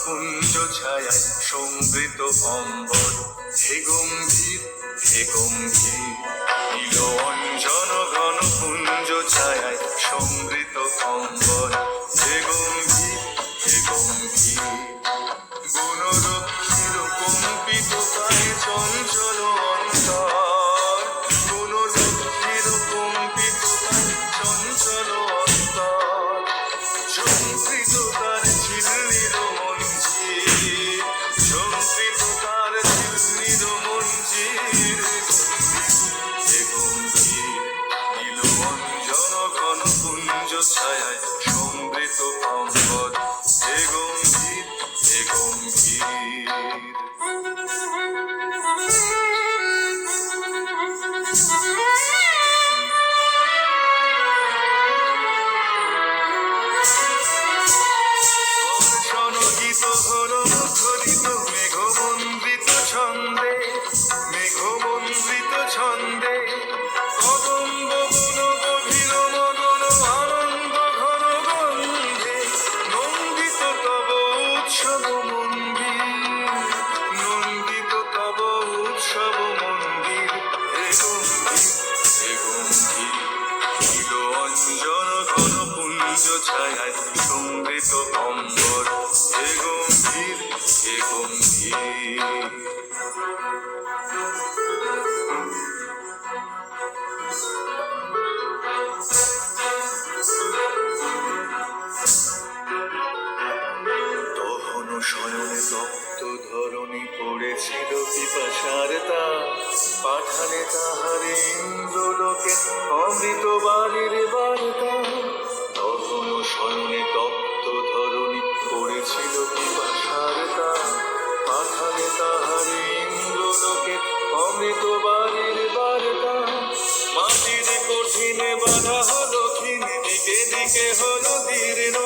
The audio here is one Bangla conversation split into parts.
পুঞ্জ ছায়ায় সমৃত অম্বর, হে গম্ভীর হে গম্ভীর। নীল অঞ্জন ঘন পুঞ্জ ছায়ায় সমৃত অম্বর, হে গম্ভীর হে গম্ভীর। গুণরক্ষীর কম্পিত পায়ে চঞ্চল অন্তর, গুণরক্ষীর কম্পিত পায়ে চঞ্চল অন্তর। ঝঙ্কৃত তার ঝিল্লির মঞ্জির, ঝঙ্কৃত তার ঝিল্লির মঞ্জির। হে গম্ভীর নীল অঞ্জন ঘন পুঞ্জ ছায়ায় সমৃত অম্বর, হে গম্ভীর হে গম্ভীর। বর্ষণগীত হল মুখরিত মেঘমন্ডিত ছন্দে, মেঘমন্ডিত ছন্দে। কদম্ব বন গভীর মগন আনন্দ ঘন গন্ধে, নন্দিত তব উৎসব মন্দির, নন্দিত তব উৎসব মন্দির। হে গম্ভীর হে গম্ভীর। নীল অঞ্জন ঘন পুঞ্জ ছায়ায় সমৃত অম্বর, হে গম্ভীর হে গম্ভীর। দহন শয়নে তপ্ত ধরণী পড়েছিল পিপাসার তাপ, পাঠানে তাহারে ইন্দ্রলোকে অমৃত বাণীর বার্তা। দহন শয়নে তপ্ত ধরণী পড়েছিল পিপাসার তাপ, পাঠানে তাহারে ইন্দ্রলোকে অমৃত বাণীর বার্তা। মাটির কঠিনে বাধা হলো ক্ষীণ, দিকে দিকে হলো দীর্ণ,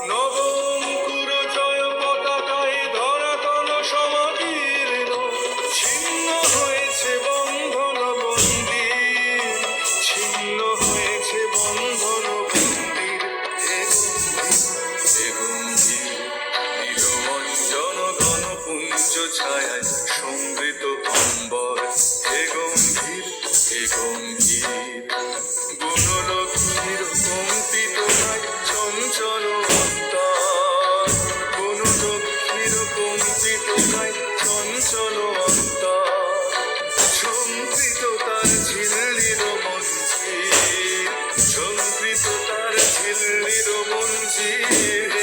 নব অঙ্কুর জয় পতাকায় ধরাতল সমাদীর্ণ। ছিন্ন হয়েছে বন্ধন বন্দির, ছিন্ন হয়েছে বন্ধন বন্দির। হে গম্ভীর হে গম্ভীর। নীল অঞ্জন ঘন পুঞ্জ ছায়ায় সমৃত অম্বর, হে গম্ভীর হে গম্ভীর। গুণলক্ষ্মীর কম্পিত পায় চঞ্চল অন্তর, গুণলক্ষ্মীর কম্পিত পায় চঞ্চল অন্তর। ঝঙ্কৃত তার ঝিল্লির মঞ্জির, ঝঙ্কৃত তার ঝিল্লির মঞ্জির। হে